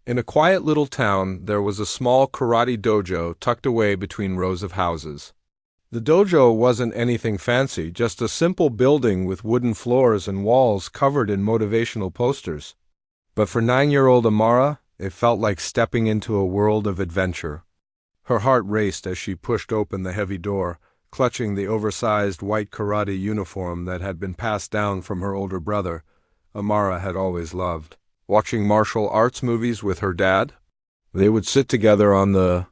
In a quiet little town, there was a small karate dojo tucked away between rows of houses. The dojo wasn't anything fancy, just a simple building with wooden floors and walls covered in motivational posters. But for 9-year-old Amara, it felt like stepping into a world of adventure. Her heart raced as she pushed open the heavy door, clutching the oversized white karate uniform that had been passed down from her older brother. Amara had always loved watching martial arts movies with her dad. They would sit together on the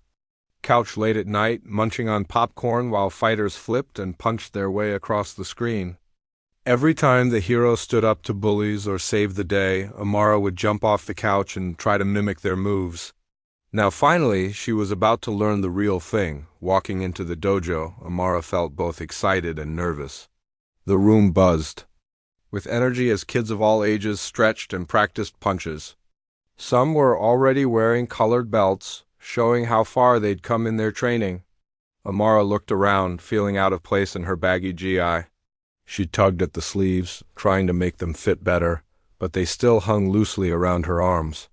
couch late at night, munching on popcorn while fighters flipped and punched their way across the screen. Every time the hero stood up to bullies or saved the day, Amara would jump off the couch and try to mimic their moves. Now finally, she was about to learn the real thing. Walking into the dojo, Amara felt both excited and nervous. The room buzzed with energy as kids of all ages stretched and practiced punches. Some were already wearing colored belts, showing how far they'd come in their training. Amara looked around, feeling out of place in her baggy GI. She tugged at the sleeves, trying to make them fit better, but they still hung loosely around her arms.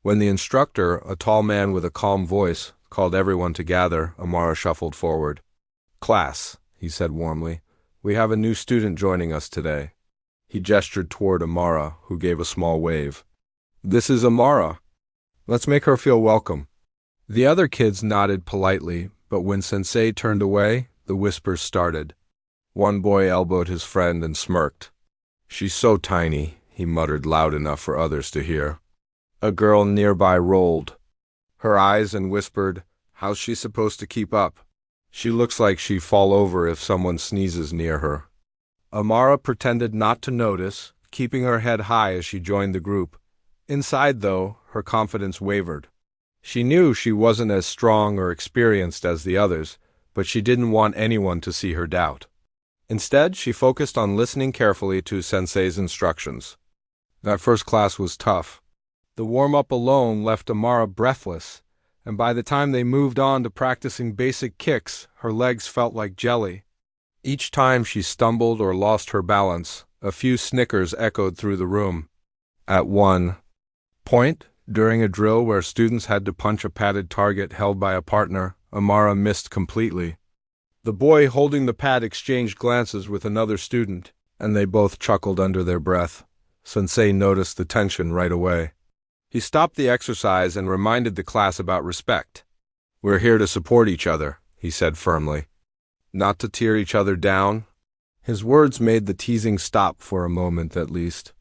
When the instructor, a tall man with a calm voice, called everyone to gather, Amara shuffled forward. "Class," he said warmly, "we have a new student joining us today." He gestured toward Amara, who gave a small wave. "This is Amara. Let's make her feel welcome." The other kids nodded politely, but when Sensei turned away, the whispers started. One boy elbowed his friend and smirked. "She's so tiny," he muttered loud enough for others to hear. A girl nearby rolled her eyes and whispered, "How's she supposed to keep up? She looks like she'd fall over if someone sneezes near her." Amara pretended not to notice, keeping her head high as she joined the group. Inside, though, her confidence wavered. She knew she wasn't as strong or experienced as the others, but she didn't want anyone to see her doubt. Instead, she focused on listening carefully to Sensei's instructions. That first class was tough. The warm-up alone left Amara breathless, and by the time they moved on to practicing basic kicks, her legs felt like jelly. Each time she stumbled or lost her balance, a few snickers echoed through the room. At one point, during a drill where students had to punch a padded target held by a partner, Amara missed completely. The boy holding the pad exchanged glances with another student, and they both chuckled under their breath. Sensei noticed the tension right away. He stopped the exercise and reminded the class about respect. "We're here to support each other," he said firmly. "Not to tear each other down." His words made the teasing stop for a moment at least.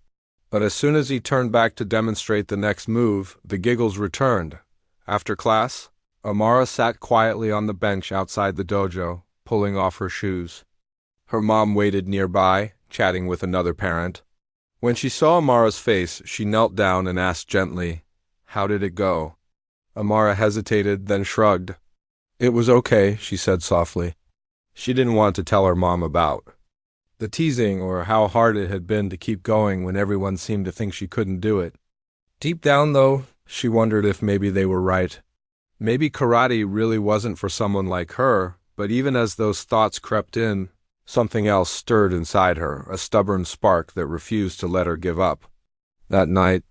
But as soon as he turned back to demonstrate the next move, the giggles returned. After class, Amara sat quietly on the bench outside the dojo, pulling off her shoes. Her mom waited nearby, chatting with another parent. When she saw Amara's face, she knelt down and asked gently, "How did it go?" Amara hesitated, then shrugged. "It was okay," she said softly. She didn't want to tell her mom about the teasing or how hard it had been to keep going when everyone seemed to think she couldn't do it. Deep down, though, she wondered if maybe they were right. Maybe karate really wasn't for someone like her, but even as those thoughts crept in, something else stirred inside her, a stubborn spark that refused to let her give up. That night,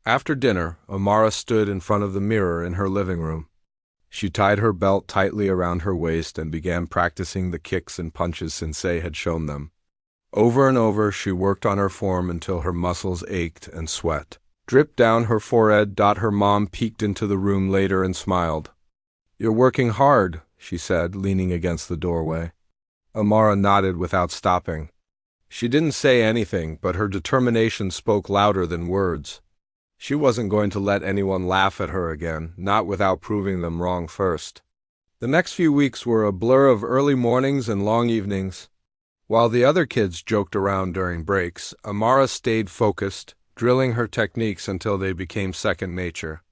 after dinner, Amara stood in front of the mirror in her living room. She tied her belt tightly around her waist and began practicing the kicks and punches Sensei had shown them. Over and over, she worked on her form until her muscles ached and sweat dripped down her forehead. Her mom peeked into the room later and smiled. "You're working hard," she said, leaning against the doorway. Amara nodded without stopping. She didn't say anything, but her determination spoke louder than words. She wasn't going to let anyone laugh at her again, not without proving them wrong first. The next few weeks were a blur of early mornings and long evenings. While the other kids joked around during breaks, Amara stayed focused, drilling her techniques until they became second nature.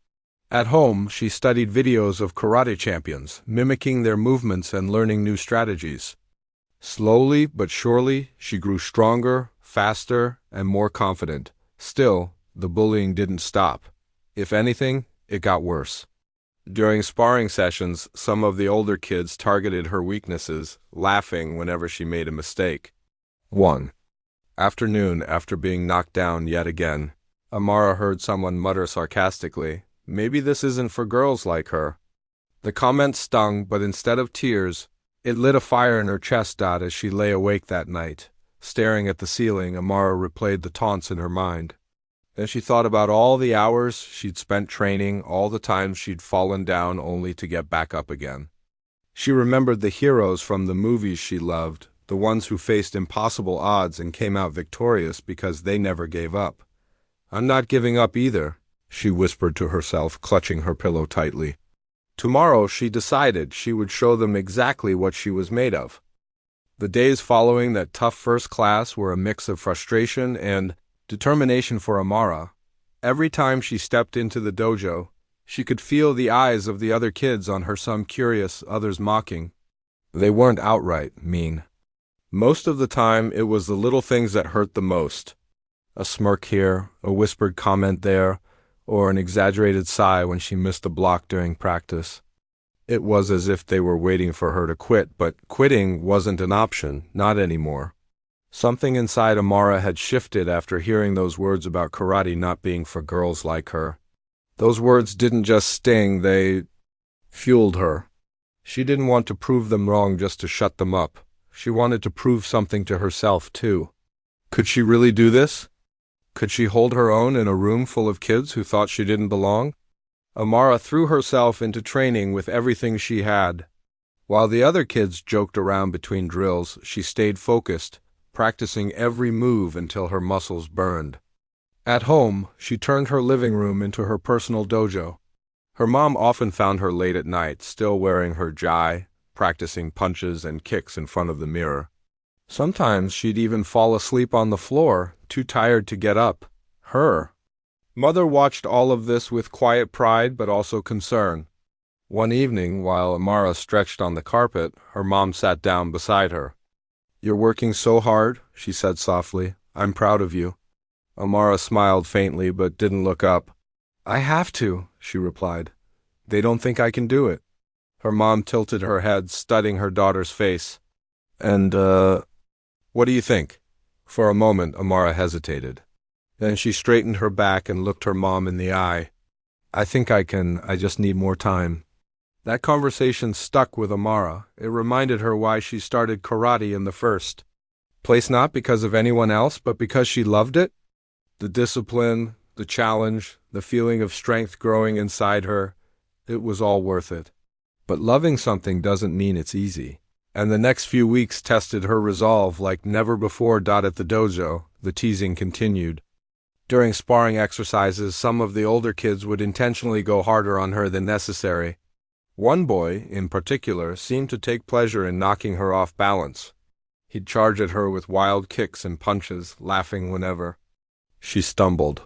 At home, she studied videos of karate champions, mimicking their movements and learning new strategies. Slowly but surely, she grew stronger, faster, and more confident. Still, the bullying didn't stop. If anything, it got worse. During sparring sessions, some of the older kids targeted her weaknesses, laughing whenever she made a mistake. One afternoon, after being knocked down yet again, Amara heard someone mutter sarcastically, Maybe this isn't for girls like her. The comment stung, but instead of tears, it lit a fire in her chest. As she lay awake that night, staring at the ceiling, Amara replayed the taunts in her mind. Then she thought about all the hours she'd spent training, all the times she'd fallen down only to get back up again. She remembered the heroes from the movies she loved, the ones who faced impossible odds and came out victorious because they never gave up. "I'm not giving up either," she whispered to herself, clutching her pillow tightly. Tomorrow, she decided, she would show them exactly what she was made of. The days following that tough first class were a mix of frustration and determination for Amara. Every time she stepped into the dojo, she could feel the eyes of the other kids on her, some curious, others mocking. They weren't outright mean. Most of the time, it was the little things that hurt the most. A smirk here, a whispered comment there, or an exaggerated sigh when she missed a block during practice. It was as if they were waiting for her to quit, but quitting wasn't an option, not anymore. Something inside Amara had shifted after hearing those words about karate not being for girls like her. Those words didn't just sting, they fueled her. She didn't want to prove them wrong just to shut them up. She wanted to prove something to herself, too. Could she really do this? Could she hold her own in a room full of kids who thought she didn't belong? Amara threw herself into training with everything she had. While the other kids joked around between drills, she stayed focused, practicing every move until her muscles burned. At home, she turned her living room into her personal dojo. Her mom often found her late at night, still wearing her gi, practicing punches and kicks in front of the mirror. Sometimes she'd even fall asleep on the floor, too tired to get up. Her mother watched all of this with quiet pride but also concern. One evening, while Amara stretched on the carpet, her mom sat down beside her. "You're working so hard," she said softly. "I'm proud of you." Amara smiled faintly but didn't look up. "I have to," she replied. "They don't think I can do it." Her mom tilted her head, studying her daughter's face. "And, what do you think?" For a moment, Amara hesitated. Then she straightened her back and looked her mom in the eye. "I think I can. I just need more time." That conversation stuck with Amara. It reminded her why she started karate in the first place, not because of anyone else, but because she loved it. The discipline, the challenge, the feeling of strength growing inside her, it was all worth it. But loving something doesn't mean it's easy. And the next few weeks tested her resolve like never before. At the dojo, the teasing continued. During sparring exercises, some of the older kids would intentionally go harder on her than necessary. One boy, in particular, seemed to take pleasure in knocking her off balance. He'd charge at her with wild kicks and punches, laughing whenever she stumbled.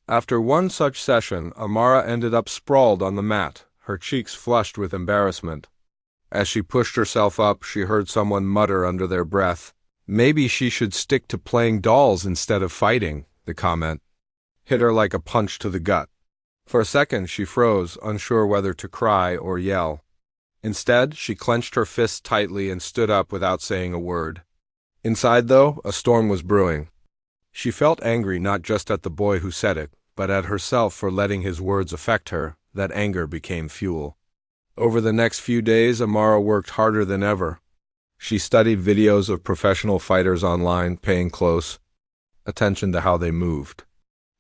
After one such session, Amara ended up sprawled on the mat, her cheeks flushed with embarrassment. As she pushed herself up, she heard someone mutter under their breath, "Maybe she should stick to playing dolls instead of fighting." The comment hit her like a punch to the gut. For a second, she froze, unsure whether to cry or yell. Instead, she clenched her fists tightly and stood up without saying a word. Inside, though, a storm was brewing. She felt angry not just at the boy who said it, but at herself for letting his words affect her. That anger became fuel. Over the next few days, Amara worked harder than ever. She studied videos of professional fighters online, paying close attention to how they moved.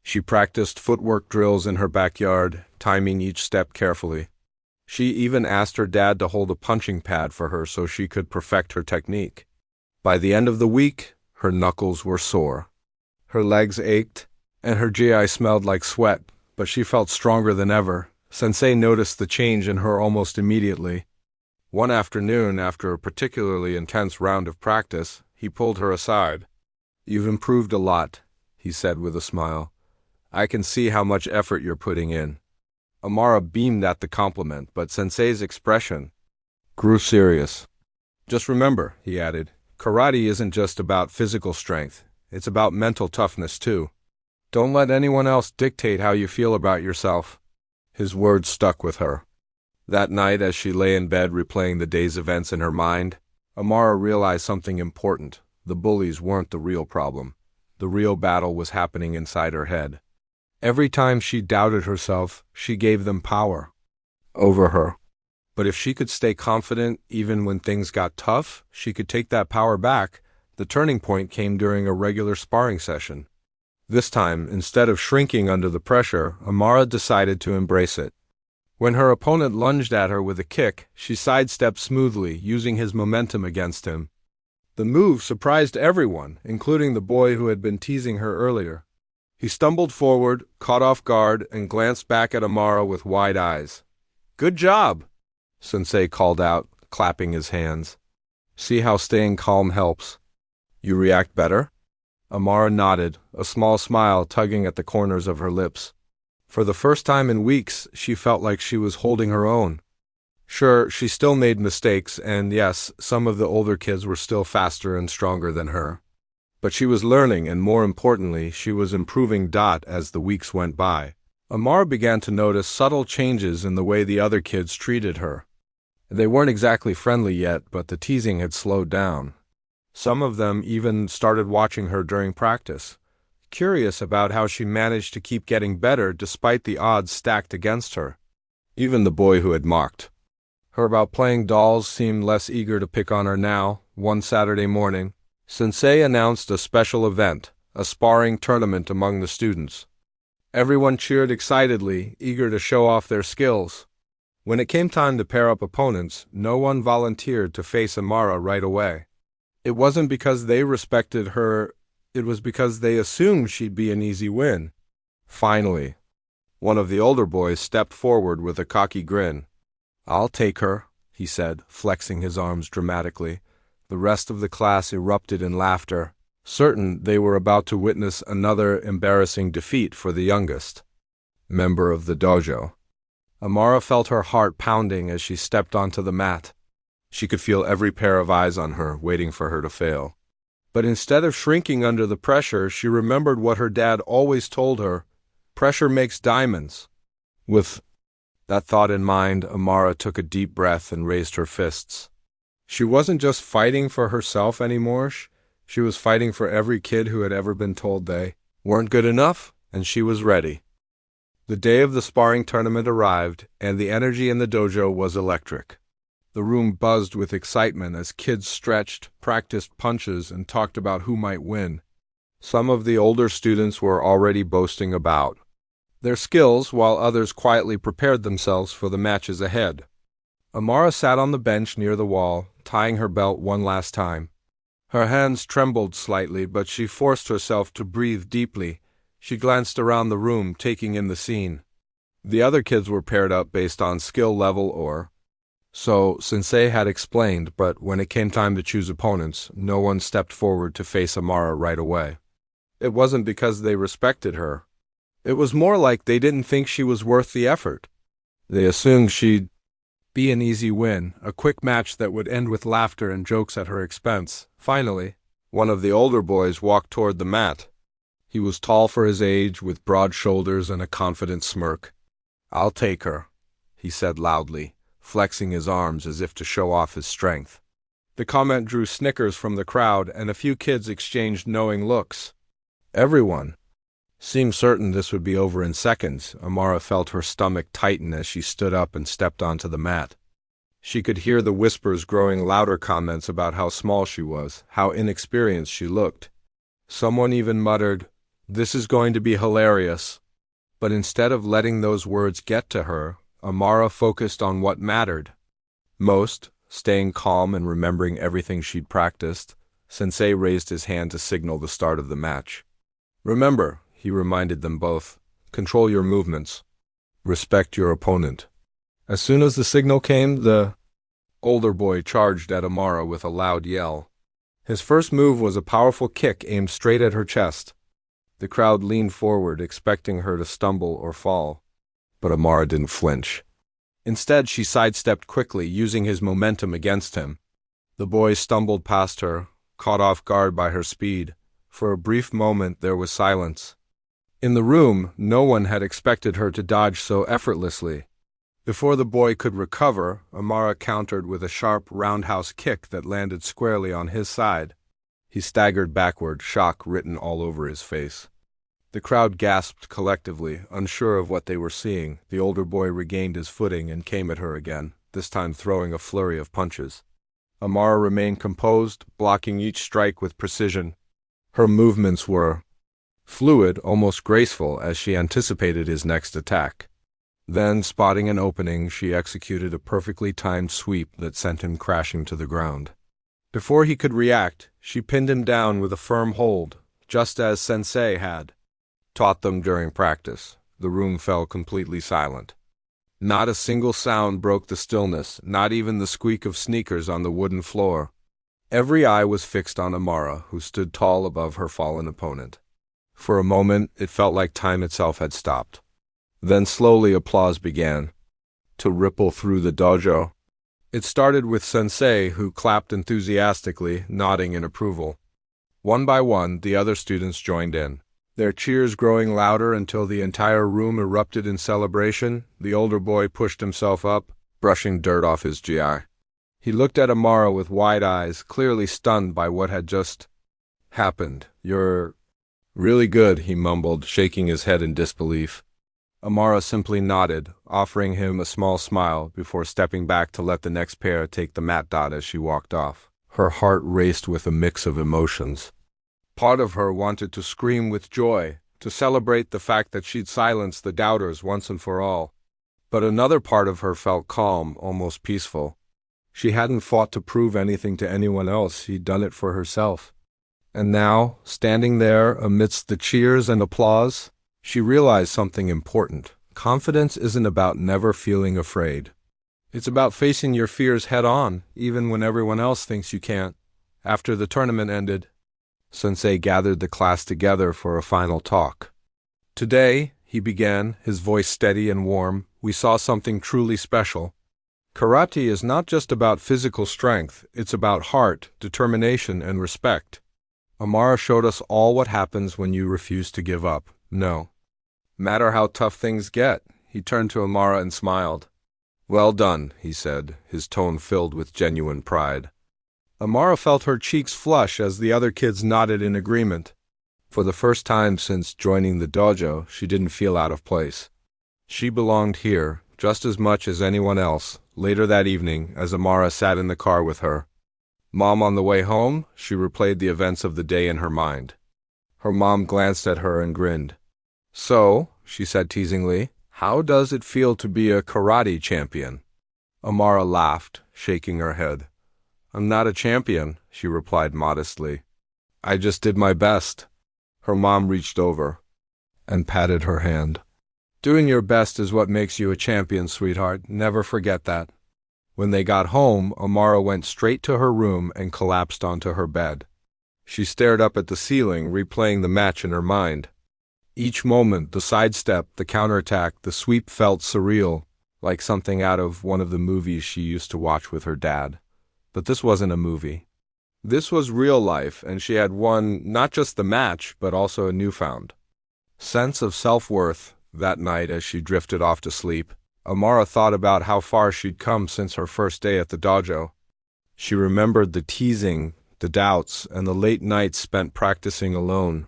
She practiced footwork drills in her backyard, timing each step carefully. She even asked her dad to hold a punching pad for her so she could perfect her technique. By the end of the week, her knuckles were sore. Her legs ached, and her gi smelled like sweat, but she felt stronger than ever. Sensei noticed the change in her almost immediately. One afternoon, after a particularly intense round of practice, he pulled her aside. "You've improved a lot," he said with a smile. "I can see how much effort you're putting in." Amara beamed at the compliment, but Sensei's expression grew serious. "Just remember," he added, "karate isn't just about physical strength. It's about mental toughness, too. Don't let anyone else dictate how you feel about yourself." His words stuck with her. That night, as she lay in bed replaying the day's events in her mind, Amara realized something important. The bullies weren't the real problem. The real battle was happening inside her head. Every time she doubted herself, she gave them power over her. But if she could stay confident even when things got tough, she could take that power back. The turning point came during a regular sparring session. This time, instead of shrinking under the pressure, Amara decided to embrace it. When her opponent lunged at her with a kick, she sidestepped smoothly, using his momentum against him. The move surprised everyone, including the boy who had been teasing her earlier. He stumbled forward, caught off guard, and glanced back at Amara with wide eyes. "Good job," Sensei called out, clapping his hands. "See how staying calm helps. You react better?" Amara nodded, a small smile tugging at the corners of her lips. For the first time in weeks, she felt like she was holding her own. Sure, she still made mistakes, and yes, some of the older kids were still faster and stronger than her. But she was learning, and more importantly, she was improving as the weeks went by. Amara began to notice subtle changes in the way the other kids treated her. They weren't exactly friendly yet, but the teasing had slowed down. Some of them even started watching her during practice, curious about how she managed to keep getting better despite the odds stacked against her. Even the boy who had mocked her about playing dolls seemed less eager to pick on her now. One Saturday morning, Sensei announced a special event, a sparring tournament among the students. Everyone cheered excitedly, eager to show off their skills. When it came time to pair up opponents, no one volunteered to face Amara right away. It wasn't because they respected her, it was because they assumed she'd be an easy win. Finally, one of the older boys stepped forward with a cocky grin. "I'll take her," he said, flexing his arms dramatically. The rest of the class erupted in laughter, certain they were about to witness another embarrassing defeat for the youngest member of the dojo. Amara felt her heart pounding as she stepped onto the mat. She could feel every pair of eyes on her, waiting for her to fail. But instead of shrinking under the pressure, she remembered what her dad always told her: pressure makes diamonds. With that thought in mind, Amara took a deep breath and raised her fists. She wasn't just fighting for herself anymore, she was fighting for every kid who had ever been told they weren't good enough, and she was ready. The day of the sparring tournament arrived, and the energy in the dojo was electric. The room buzzed with excitement as kids stretched, practiced punches, and talked about who might win. Some of the older students were already boasting about their skills, while others quietly prepared themselves for the matches ahead. Amara sat on the bench near the wall, tying her belt one last time. Her hands trembled slightly, but she forced herself to breathe deeply. She glanced around the room, taking in the scene. The other kids were paired up based on skill level so Sensei had explained, but when it came time to choose opponents, no one stepped forward to face Amara right away. It wasn't because they respected her. It was more like they didn't think she was worth the effort. They assumed she'd be an easy win, a quick match that would end with laughter and jokes at her expense. Finally, one of the older boys walked toward the mat. He was tall for his age, with broad shoulders and a confident smirk. "I'll take her," he said loudly, flexing his arms as if to show off his strength. The comment drew snickers from the crowd, and a few kids exchanged knowing looks. Everyone seemed certain this would be over in seconds. Amara felt her stomach tighten as she stood up and stepped onto the mat. She could hear the whispers growing louder, comments about how small she was, how inexperienced she looked. Someone even muttered, "This is going to be hilarious." But instead of letting those words get to her, Amara focused on what mattered most, staying calm and remembering everything she'd practiced. Sensei raised his hand to signal the start of the match. "Remember," he reminded them both, "control your movements. Respect your opponent." As soon as the signal came, the older boy charged at Amara with a loud yell. His first move was a powerful kick aimed straight at her chest. The crowd leaned forward, expecting her to stumble or fall. But Amara didn't flinch. Instead, she sidestepped quickly, using his momentum against him. The boy stumbled past her, caught off guard by her speed. For a brief moment, there was silence. In the room, no one had expected her to dodge so effortlessly. Before the boy could recover, Amara countered with a sharp roundhouse kick that landed squarely on his side. He staggered backward, shock written all over his face. The crowd gasped collectively, unsure of what they were seeing. The older boy regained his footing and came at her again, this time throwing a flurry of punches. Amara remained composed, blocking each strike with precision. Her movements were fluid, almost graceful, as she anticipated his next attack. Then, spotting an opening, she executed a perfectly timed sweep that sent him crashing to the ground. Before he could react, she pinned him down with a firm hold, just as Sensei had taught them during practice. The room fell completely silent. Not a single sound broke the stillness, not even the squeak of sneakers on the wooden floor. Every eye was fixed on Amara, who stood tall above her fallen opponent. For a moment, it felt like time itself had stopped. Then slowly applause began to ripple through the dojo. It started with Sensei, who clapped enthusiastically, nodding in approval. One by one, the other students joined in, their cheers growing louder until the entire room erupted in celebration. The older boy pushed himself up, brushing dirt off his GI. He looked at Amara with wide eyes, clearly stunned by what had just happened. "You're really good," he mumbled, shaking his head in disbelief. Amara simply nodded, offering him a small smile before stepping back to let the next pair take the mat dot as she walked off. Her heart raced with a mix of emotions. Part of her wanted to scream with joy, to celebrate the fact that she'd silenced the doubters once and for all. But another part of her felt calm, almost peaceful. She hadn't fought to prove anything to anyone else, she'd done it for herself. And now, standing there amidst the cheers and applause, she realized something important. Confidence isn't about never feeling afraid. It's about facing your fears head-on, even when everyone else thinks you can't. After the tournament ended, Sensei gathered the class together for a final talk. "Today," he began, his voice steady and warm, "we saw something truly special. Karate is not just about physical strength, it's about heart, determination, and respect. Amara showed us all what happens when you refuse to give up. No matter how tough things get." He turned to Amara and smiled. "Well done," he said, his tone filled with genuine pride. Amara felt her cheeks flush as the other kids nodded in agreement. For the first time since joining the dojo, she didn't feel out of place. She belonged here, just as much as anyone else. Later that evening, as Amara sat in the car with her mom on the way home, she replayed the events of the day in her mind. Her mom glanced at her and grinned. "So," she said teasingly, "how does it feel to be a karate champion?" Amara laughed, shaking her head. "I'm not a champion," she replied modestly. "I just did my best." Her mom reached over and patted her hand. "Doing your best is what makes you a champion, sweetheart. Never forget that." When they got home, Amara went straight to her room and collapsed onto her bed. She stared up at the ceiling, replaying the match in her mind. Each moment, the sidestep, the counterattack, the sweep felt surreal, like something out of one of the movies she used to watch with her dad. But this wasn't a movie. This was real life, and she had won not just the match, but also a newfound sense of self-worth. That night, as she drifted off to sleep, Amara thought about how far she'd come since her first day at the dojo. She remembered the teasing, the doubts, and the late nights spent practicing alone.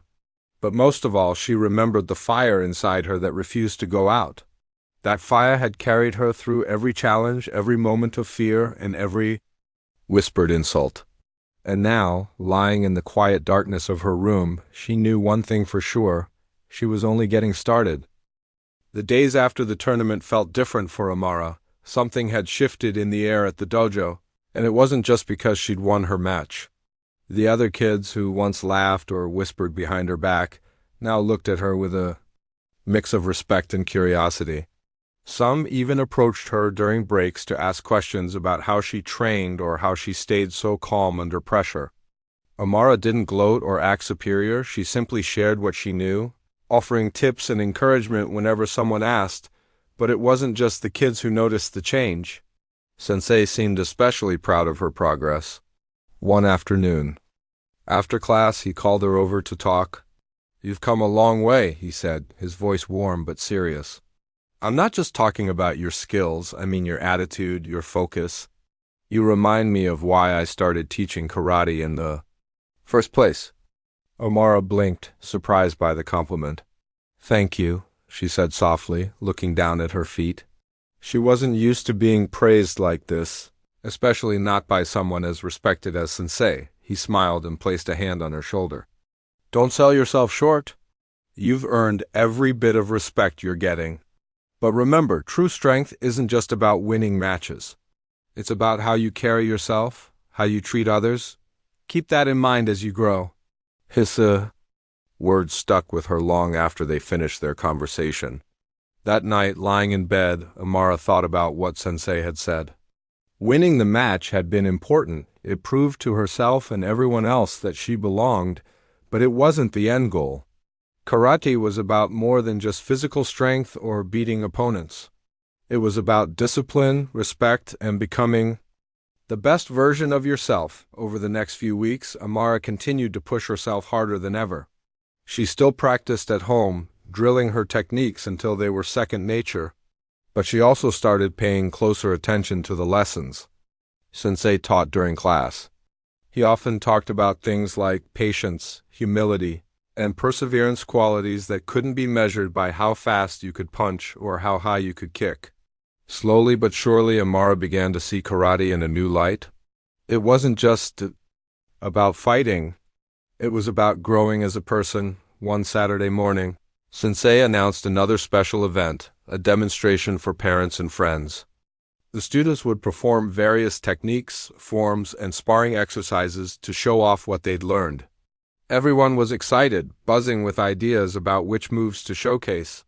But most of all, she remembered the fire inside her that refused to go out. That fire had carried her through every challenge, every moment of fear, and every whispered insult. And now, lying in the quiet darkness of her room, she knew one thing for sure: she was only getting started. The days after the tournament felt different for Amara. Something had shifted in the air at the dojo, and it wasn't just because she'd won her match. The other kids, who once laughed or whispered behind her back, now looked at her with a mix of respect and curiosity. Some even approached her during breaks to ask questions about how she trained or how she stayed so calm under pressure. Amara didn't gloat or act superior, she simply shared what she knew, offering tips and encouragement whenever someone asked. But it wasn't just the kids who noticed the change. Sensei seemed especially proud of her progress. One afternoon, after class, he called her over to talk. "You've come a long way," he said, his voice warm but serious. "I'm not just talking about your skills, I mean your attitude, your focus. You remind me of why I started teaching karate in the first place." Amara blinked, surprised by the compliment. Thank you, she said softly, looking down at her feet. She wasn't used to being praised like this, especially not by someone as respected as Sensei. He smiled and placed a hand on her shoulder. Don't sell yourself short. You've earned every bit of respect you're getting. But remember, true strength isn't just about winning matches. It's about how you carry yourself, how you treat others. Keep that in mind as you grow. His words stuck with her long after they finished their conversation. That night, lying in bed, Amara thought about what Sensei had said. Winning the match had been important. It proved to herself and everyone else that she belonged, but it wasn't the end goal. Karate was about more than just physical strength or beating opponents. It was about discipline, respect, and becoming the best version of yourself. Over the next few weeks, Amara continued to push herself harder than ever. She still practiced at home, drilling her techniques until they were second nature, but she also started paying closer attention to the lessons Sensei taught during class. He often talked about things like patience, humility, and perseverance, qualities that couldn't be measured by how fast you could punch or how high you could kick. Slowly but surely, Amara began to see karate in a new light. It wasn't just about fighting. It was about growing as a person. One Saturday morning, Sensei announced another special event, a demonstration for parents and friends. The students would perform various techniques, forms, and sparring exercises to show off what they'd learned. Everyone was excited, buzzing with ideas about which moves to showcase.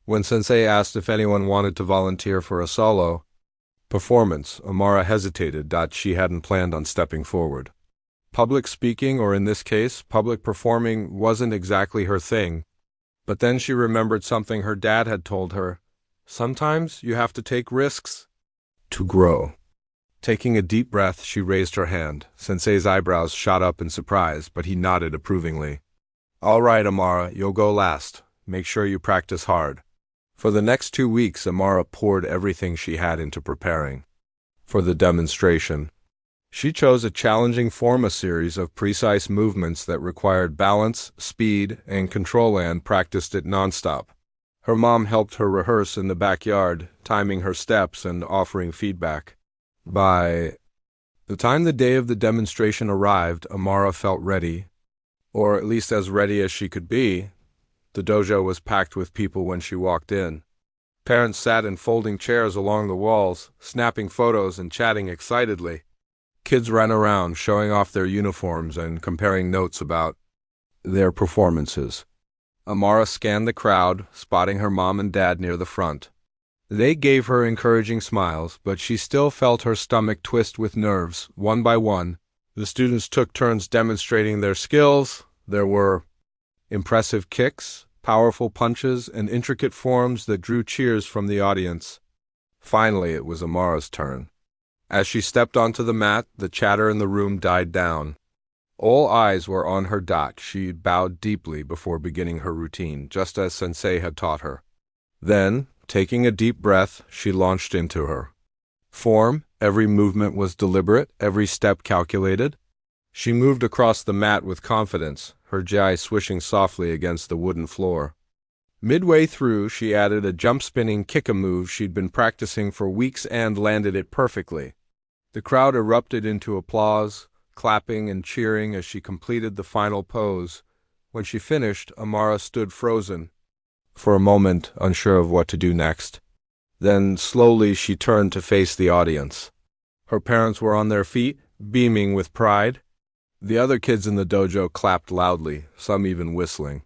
When Sensei asked if anyone wanted to volunteer for a solo performance, Amara hesitated. She hadn't planned on stepping forward. Public speaking, or in this case, public performing, wasn't exactly her thing. But then she remembered something her dad had told her. Sometimes you have to take risks to grow. Taking a deep breath, she raised her hand. Sensei's eyebrows shot up in surprise, but he nodded approvingly. All right, Amara, you'll go last. Make sure you practice hard. For the next 2 weeks, Amara poured everything she had into preparing for the demonstration. She chose a challenging form, a series of precise movements that required balance, speed, and control, and practiced it nonstop. Her mom helped her rehearse in the backyard, timing her steps and offering feedback. By the time the day of the demonstration arrived, Amara felt ready, or at least as ready as she could be. The dojo was packed with people when she walked in. Parents sat in folding chairs along the walls, snapping photos and chatting excitedly. Kids ran around, showing off their uniforms and comparing notes about their performances. Amara scanned the crowd, spotting her mom and dad near the front. They gave her encouraging smiles, but she still felt her stomach twist with nerves. One by one, the students took turns demonstrating their skills. There were impressive kicks, powerful punches, and intricate forms that drew cheers from the audience. Finally, it was Amara's turn. As she stepped onto the mat, the chatter in the room died down. All eyes were on her. She bowed deeply before beginning her routine, just as Sensei had taught her. Then, taking a deep breath, she launched into her form. Every movement was deliberate, every step calculated. She moved across the mat with confidence, her ji swishing softly against the wooden floor. Midway through, she added a jump-spinning kick, move she'd been practicing for weeks, and landed it perfectly. The crowd erupted into applause, clapping and cheering as she completed the final pose. When she finished, Amara stood frozen, for a moment unsure of what to do next. Then, slowly, she turned to face the audience. Her parents were on their feet, beaming with pride. The other kids in the dojo clapped loudly, some even whistling.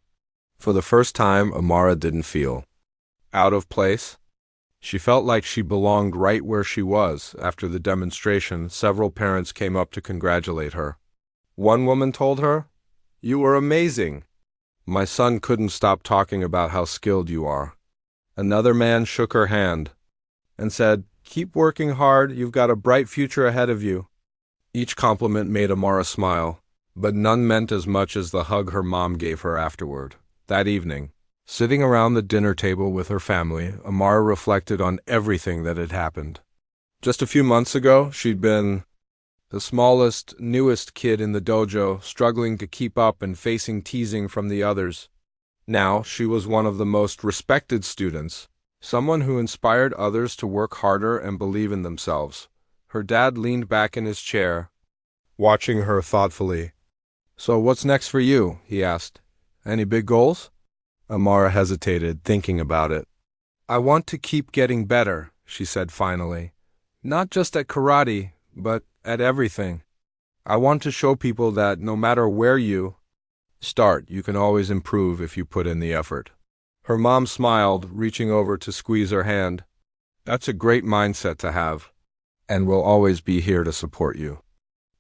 For the first time, Amara didn't feel out of place. She felt like she belonged right where she was. After the demonstration, several parents came up to congratulate her. One woman told her, "You were amazing. My son couldn't stop talking about how skilled you are." Another man shook her hand and said, "Keep working hard, you've got a bright future ahead of you." Each compliment made Amara smile, but none meant as much as the hug her mom gave her afterward. That evening, sitting around the dinner table with her family, Amara reflected on everything that had happened. Just a few months ago, she'd been the smallest, newest kid in the dojo, struggling to keep up and facing teasing from the others. Now she was one of the most respected students, someone who inspired others to work harder and believe in themselves. Her dad leaned back in his chair, watching her thoughtfully. "So what's next for you?" he asked. "Any big goals?" Amara hesitated, thinking about it. "I want to keep getting better," she said finally. "Not just at karate, but at everything. I want to show people that no matter where you start, you can always improve if you put in the effort." Her mom smiled, reaching over to squeeze her hand. "That's a great mindset to have, and we'll always be here to support you."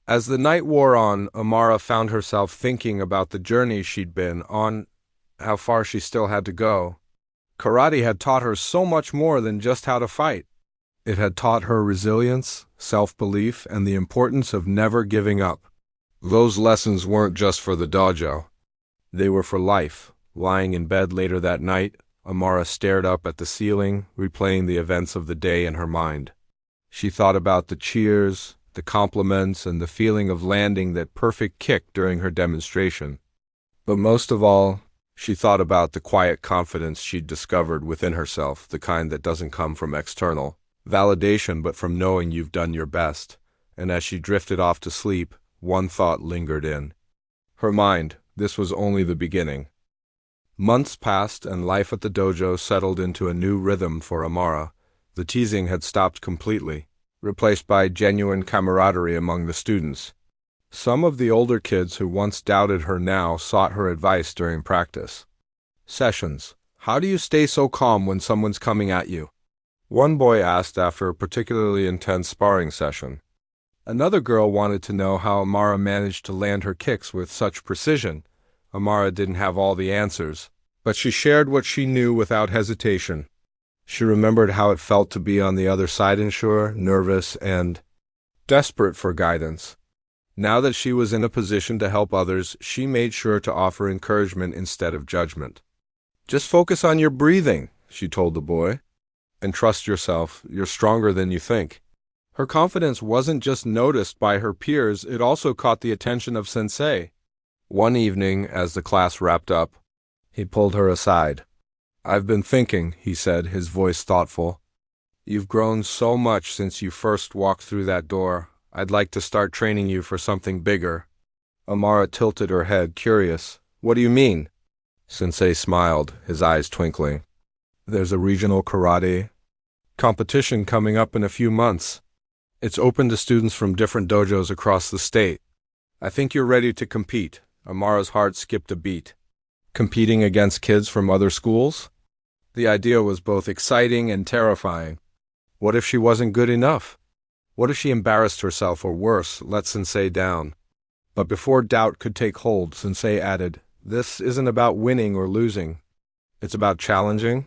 As the night wore on, Amara found herself thinking about the journey she'd been on, how far she still had to go. Karate had taught her so much more than just how to fight. It had taught her resilience, self-belief, and the importance of never giving up. Those lessons weren't just for the dojo. They were for life. Lying in bed later that night, Amara stared up at the ceiling, replaying the events of the day in her mind. She thought about the cheers, the compliments, and the feeling of landing that perfect kick during her demonstration. But most of all, she thought about the quiet confidence she'd discovered within herself, the kind that doesn't come from external validation but from knowing you've done your best. And as she drifted off to sleep, one thought lingered in her mind: this was only the beginning. Months passed, and life at the dojo settled into a new rhythm for Amara. The teasing had stopped completely, replaced by genuine camaraderie among the students. Some of the older kids who once doubted her now sought her advice during practice sessions. "How do you stay so calm when someone's coming at you?" one boy asked after a particularly intense sparring session. Another girl wanted to know how Amara managed to land her kicks with such precision. Amara didn't have all the answers, but she shared what she knew without hesitation. She remembered how it felt to be on the other side, unsure, nervous, and desperate for guidance. Now that she was in a position to help others, she made sure to offer encouragement instead of judgment. "Just focus on your breathing," she told the boy, "and trust yourself. You're stronger than you think." Her confidence wasn't just noticed by her peers, it also caught the attention of Sensei. One evening, as the class wrapped up, he pulled her aside. "I've been thinking," he said, his voice thoughtful. "You've grown so much since you first walked through that door. I'd like to start training you for something bigger." Amara tilted her head, curious. "What do you mean?" Sensei smiled, his eyes twinkling. "There's a regional karate competition coming up in a few months. It's open to students from different dojos across the state. I think you're ready to compete." Amara's heart skipped a beat. Competing against kids from other schools? The idea was both exciting and terrifying. What if she wasn't good enough? What if she embarrassed herself, or worse, let Sensei down? But before doubt could take hold, Sensei added, "This isn't about winning or losing. It's about challenging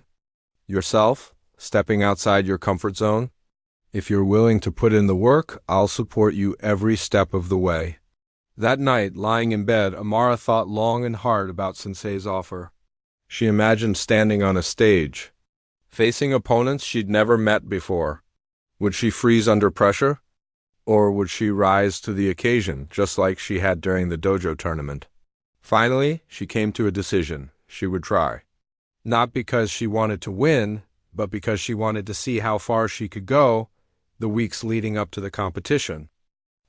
yourself, stepping outside your comfort zone. If you're willing to put in the work, I'll support you every step of the way." That night, lying in bed, Amara thought long and hard about Sensei's offer. She imagined standing on a stage, facing opponents she'd never met before. Would she freeze under pressure? Or would she rise to the occasion, just like she had during the dojo tournament? Finally, she came to a decision. She would try. Not because she wanted to win, but because she wanted to see how far she could go. The weeks leading up to the competition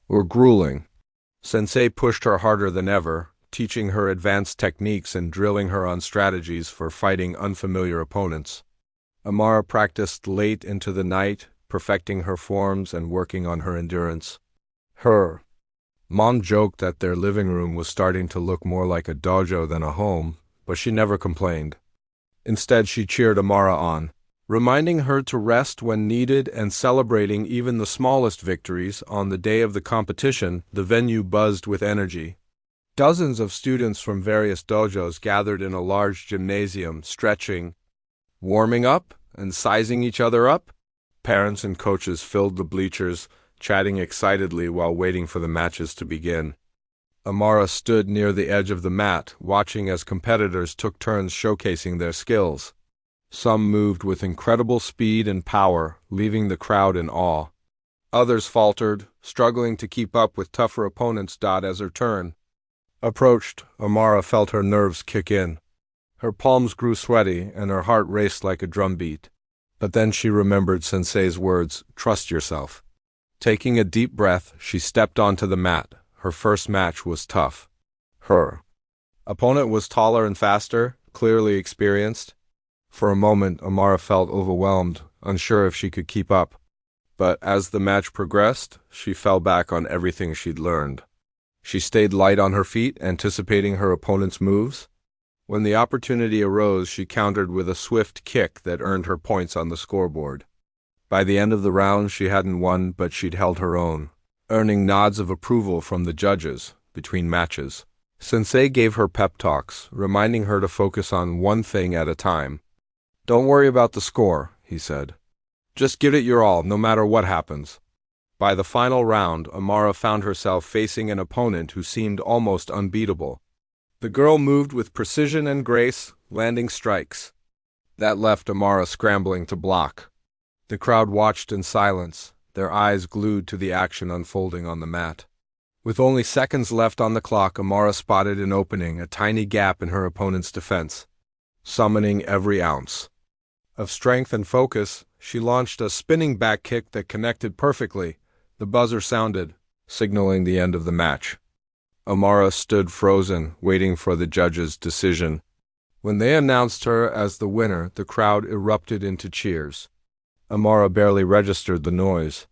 were grueling. Sensei pushed her harder than ever, teaching her advanced techniques and drilling her on strategies for fighting unfamiliar opponents. Amara practiced late into the night, perfecting her forms and working on her endurance. Her mom joked that their living room was starting to look more like a dojo than a home, but she never complained. Instead, she cheered Amara on, reminding her to rest when needed and celebrating even the smallest victories. On the day of the competition, the venue buzzed with energy. Dozens of students from various dojos gathered in a large gymnasium, stretching, warming up, and sizing each other up. Parents and coaches filled the bleachers, chatting excitedly while waiting for the matches to begin. Amara stood near the edge of the mat, watching as competitors took turns showcasing their skills. Some moved with incredible speed and power, leaving the crowd in awe. Others faltered, struggling to keep up with tougher opponents. As her turn approached, Amara felt her nerves kick in. Her palms grew sweaty and her heart raced like a drumbeat. But then she remembered Sensei's words, "Trust yourself." Taking a deep breath, she stepped onto the mat. Her first match was tough. Her opponent was taller and faster, clearly experienced. For a moment, Amara felt overwhelmed, unsure if she could keep up. But as the match progressed, she fell back on everything she'd learned. She stayed light on her feet, anticipating her opponent's moves. When the opportunity arose, she countered with a swift kick that earned her points on the scoreboard. By the end of the round, she hadn't won, but she'd held her own, earning nods of approval from the judges between matches. Sensei gave her pep talks, reminding her to focus on one thing at a time. "Don't worry about the score," he said. "Just give it your all, no matter what happens." By the final round, Amara found herself facing an opponent who seemed almost unbeatable. The girl moved with precision and grace, landing strikes that left Amara scrambling to block. The crowd watched in silence, their eyes glued to the action unfolding on the mat. With only seconds left on the clock, Amara spotted an opening, a tiny gap in her opponent's defense. Summoning every ounce of strength and focus, she launched a spinning back kick that connected perfectly. The buzzer sounded, signaling the end of the match. Amara stood frozen, waiting for the judge's decision. When they announced her as the winner, the crowd erupted into cheers. Amara barely registered the noise.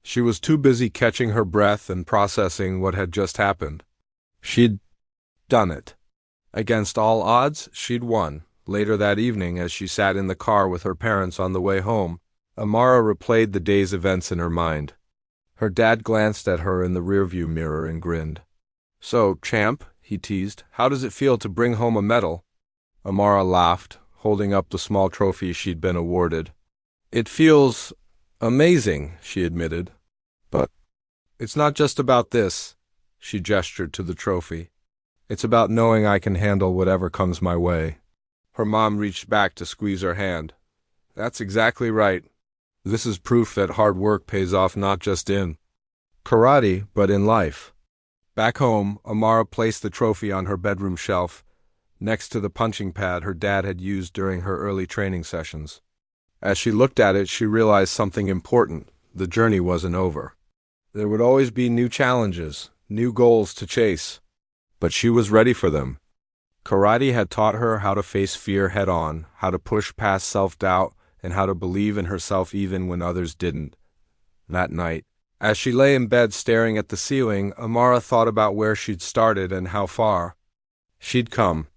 She was too busy catching her breath and processing what had just happened. She'd done it. Against all odds, she'd won. Later that evening, as she sat in the car with her parents on the way home, Amara replayed the day's events in her mind. Her dad glanced at her in the rearview mirror and grinned. "So, champ," he teased, "how does it feel to bring home a medal?" Amara laughed, holding up the small trophy she'd been awarded. "It feels amazing," she admitted. "But it's not just about this," she gestured to the trophy. "It's about knowing I can handle whatever comes my way." Her mom reached back to squeeze her hand. "That's exactly right. This is proof that hard work pays off not just in karate, but in life." Back home, Amara placed the trophy on her bedroom shelf, next to the punching pad her dad had used during her early training sessions. As she looked at it, she realized something important. The journey wasn't over. There would always be new challenges, new goals to chase. But she was ready for them. Karate had taught her how to face fear head-on, how to push past self-doubt, and how to believe in herself even when others didn't. That night, as she lay in bed staring at the ceiling, Amara thought about where she'd started and how far she'd come.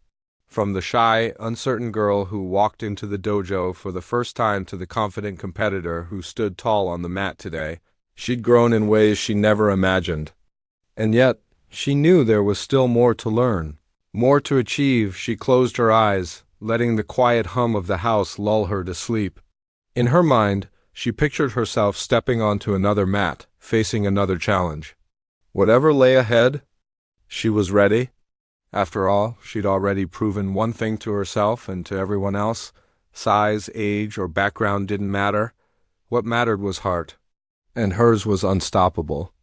From the shy, uncertain girl who walked into the dojo for the first time to the confident competitor who stood tall on the mat today, she'd grown in ways she never imagined. And yet, she knew there was still more to learn, more to achieve. She closed her eyes, letting the quiet hum of the house lull her to sleep. In her mind, she pictured herself stepping onto another mat, facing another challenge. Whatever lay ahead, she was ready. After all, she'd already proven one thing to herself and to everyone else. Size, age, or background didn't matter. What mattered was heart. And hers was unstoppable.